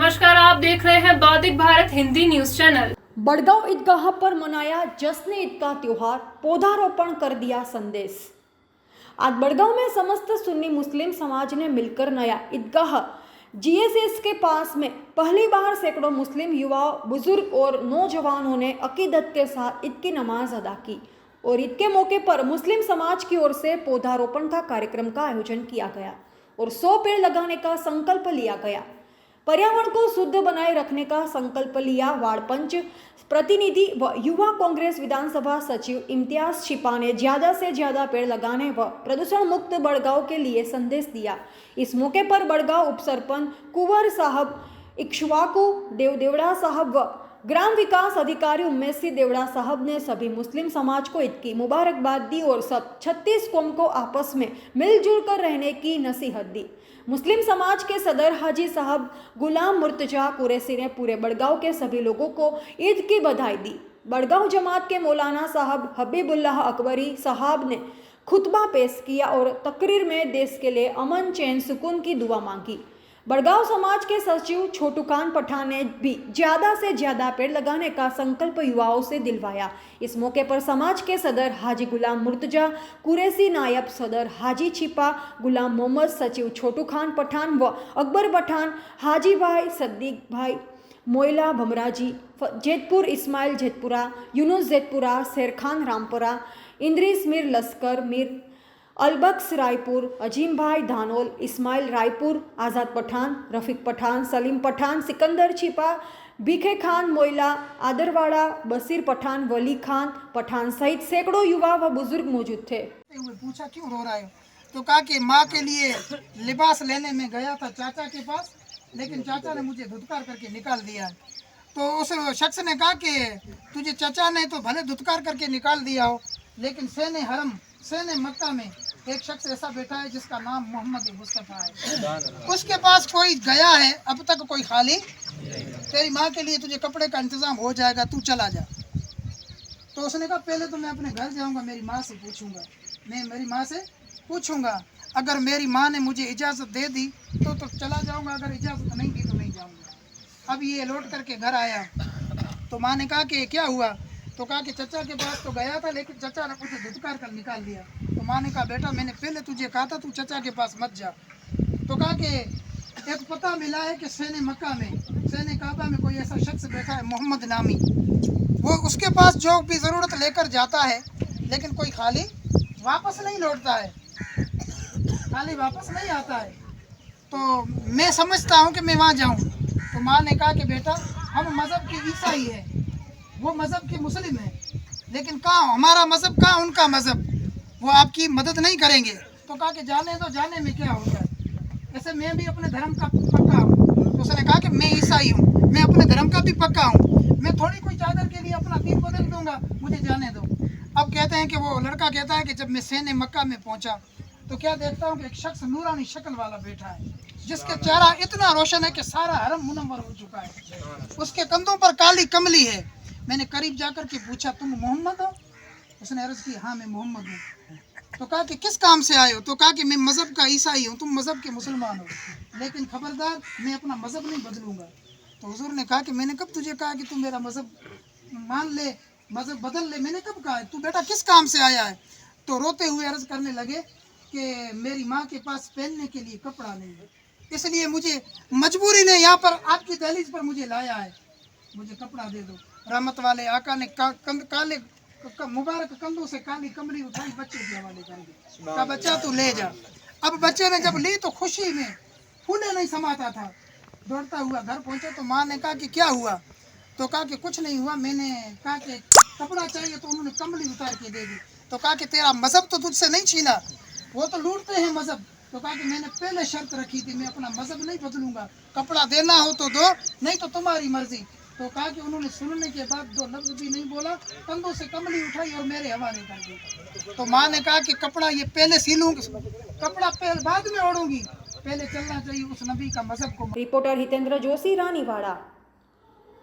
नमस्कार, आप देख रहे हैं बौद्धिक भारत हिंदी न्यूज चैनल। बड़गांव ईदगाह पर मनाया जश्न ईद का त्योहार, पौधारोपण कर दिया संदेश। आज बड़गांव में समस्त सुन्नी मुस्लिम समाज ने मिलकर नया ईदगाह जीएसएस के पास में पहली बार सैकड़ों मुस्लिम युवा, बुजुर्ग और नौजवानों ने अकीदत के साथ ईद की नमाज अदा की और ईद के मौके पर मुस्लिम समाज की ओर से पौधारोपण का कार्यक्रम का आयोजन किया गया और 100 पेड़ लगाने का संकल्प लिया गया। पर्यावरण को शुद्ध बनाए रखने का संकल्प लिया। वार्ड पंच प्रतिनिधि व युवा कांग्रेस विधानसभा सचिव इम्तियाज छिपा ने ज्यादा से ज्यादा पेड़ लगाने व प्रदूषण मुक्त बड़गांव के लिए संदेश दिया। इस मौके पर बड़गांव उप सरपंच कुंवर साहब, इक्ष्वाकु देवड़ा साहब व ग्राम विकास अधिकारी उमेश देवड़ा साहब ने सभी मुस्लिम समाज को ईद की मुबारकबाद दी और सब 36 कौम को आपस में मिलजुल कर रहने की नसीहत दी। मुस्लिम समाज के सदर हाजी साहब गुलाम मुर्तजा कुरैशी ने पूरे बड़गांव के सभी लोगों को ईद की बधाई दी। बड़गांव जमात के मौलाना साहब हबीबुल्लाह अकबरी साहब ने खुतबा पेश किया और तकरीर में देश के लिए अमन, चैन, सुकून की दुआ मांगी। बड़गांव समाज के सचिव छोटू खान पठान ने भी ज्यादा से ज्यादा पेड़ लगाने का संकल्प युवाओं से दिलवाया। इस मौके पर समाज के सदर हाजी गुलाम मुर्तजा कुरैशी, नायब सदर हाजी छिपा, गुलाम मोहम्मद, सचिव छोटू खान पठान व अकबर पठान, हाजी भाई, सद्दीक भाई, मोइला भमराजी, जेतपुर इस्माइल जेतपुरा, यूनुस जेतपुरा, शेर खान रामपुरा, इंद्रिस मीर लश्कर मीर, अलबख्श रायपुर, अजीम भाई धानोल, इस्माइल रायपुर, आज़ाद पठान, रफ़ीक पठान, सलीम पठान, सिकंदर छिपा, बीखे खान मोइला, आदरवाड़ा, बसीर पठान, वली खान पठान सहित सैकड़ों युवा व बुजुर्ग मौजूद थे। पूछा क्यों रो रहे हो, तो कहा कि माँ के लिए लिबास लेने में गया था चाचा के पास, लेकिन चाचा ने मुझे धुतकार करके निकाल दिया। तो उस शख्स ने कहा कि तुझे चाचा ने तो भले धुतकार करके निकाल दिया हो, लेकिन सेने हरम, सेने मक्का में एक शख्स ऐसा बैठा है जिसका नाम मोहम्मद मुस्तफ़ा है। उसके पास कोई गया है, अब तक कोई खाली, तेरी माँ के लिए तुझे कपड़े का इंतजाम हो जाएगा, तू चला जा। तो उसने कहा पहले तो मैं अपने घर जाऊंगा, मेरी माँ से पूछूंगा, मैं मेरी माँ से पूछूंगा, अगर मेरी माँ ने मुझे इजाज़त दे दी तो चला जाऊंगा, अगर इजाज़त नहीं दी तो नहीं जाऊंगा। अब ये लौट करके घर आया तो माँ ने कहा कि क्या हुआ, तो कहा कि चचा के पास तो गया था, लेकिन चचा ने मुझे धुतकार कर निकाल दिया। तो माँ ने कहा बेटा मैंने पहले तुझे कहा था तू चचा के पास मत जा। तो कहा कि एक पता मिला है कि सेने मक्का में, सेने काबा में कोई ऐसा शख्स बैठा है मोहम्मद नामी, वो उसके पास जो भी ज़रूरत लेकर जाता है, लेकिन कोई खाली वापस नहीं लौटता है, खाली वापस नहीं आता है। तो मैं समझता हूँ कि मैं वहाँ जाऊँ। तो माँ ने कहा कि बेटा हम मज़हब के ईसाई है, वो मज़हब के मुस्लिम है, लेकिन कहाँ हमारा मज़हब, कहाँ उनका मज़हब, वो आपकी मदद नहीं करेंगे। तो कहा कि जाने दो, जाने में क्या होता है, ऐसे मैं भी अपने धर्म का पक्का हूँ। तो उसने कहा कि मैं ईसाई हूँ, मैं अपने धर्म का भी पक्का हूँ, मैं थोड़ी कोई चादर के लिए अपना दीन बदल दूंगा, मुझे जाने दो। अब कहते हैं कि वो लड़का कहता है कि जब मैं सेने मक्का में पहुँचा तो क्या देखता हूँ कि एक शख्स नूरानी शक्ल वाला बैठा है, जिसके चेहरा इतना रोशन है कि सारा हरम मुनव्वर हो चुका है, उसके कंधों पर काली कमली है। मैंने करीब जाकर के पूछा तुम मोहम्मद हो? उसने अर्ज़ की हाँ मैं मोहम्मद हूँ। तो कहा कि किस काम से आए हो? तो कहा कि मैं मज़हब का ईसाई हूँ, तुम मज़हब के मुसलमान हो, लेकिन खबरदार मैं अपना मज़हब नहीं बदलूंगा। तो हुजूर ने कहा कि मैंने कब तुझे कहा कि तू मेरा मज़हब मान ले, मज़हब बदल ले, मैंने कब कहा है? तू बेटा किस काम से आया है? तो रोते हुए अर्ज़ करने लगे कि मेरी माँ के पास पहनने के लिए कपड़ा नहीं है, इसलिए मुझे मजबूरी ने यहाँ पर आपकी दहलीज पर मुझे लाया है, मुझे कपड़ा दे दो। रहमत वाले आका ने काले मुबारक कंधों से काली कमरी उठाई, बच्चे के हवाले कर दी, कहा बच्चा तू ले जा। अब बच्चे ने जब ली तो खुशी में फूले नहीं समाता था, दौड़ता हुआ घर पहुंचा। तो माँ ने कहा कि क्या हुआ? तो कहा कि कुछ नहीं हुआ, मैंने कहा कि कपड़ा चाहिए तो उन्होंने कमली उतार के दे दी। तो कहा कि तेरा मज़हब तो तुझसे नहीं छीना, वो तो लूटते हैं मज़हब। तो कहा कि मैंने पहले शर्त रखी थी मैं अपना मज़हब नहीं बदलूंगा, कपड़ा देना हो तो दो, नहीं तो तुम्हारी मर्जी। तो कहा कि उन्होंने सुनने के बाद दो लफ्ज़ भी नहीं बोला, कंधों से कमली उठाई और मेरे हवाले कर दी। तो माँ ने कहा कि कपड़ा ये पहले सिलूंगी, कपड़ा पहले बाद में ओढ़ूंगी, पहले चलना चाहिए उस नबी का मज़हब को। रिपोर्टर हितेंद्र जोशी, रानीवाड़ा।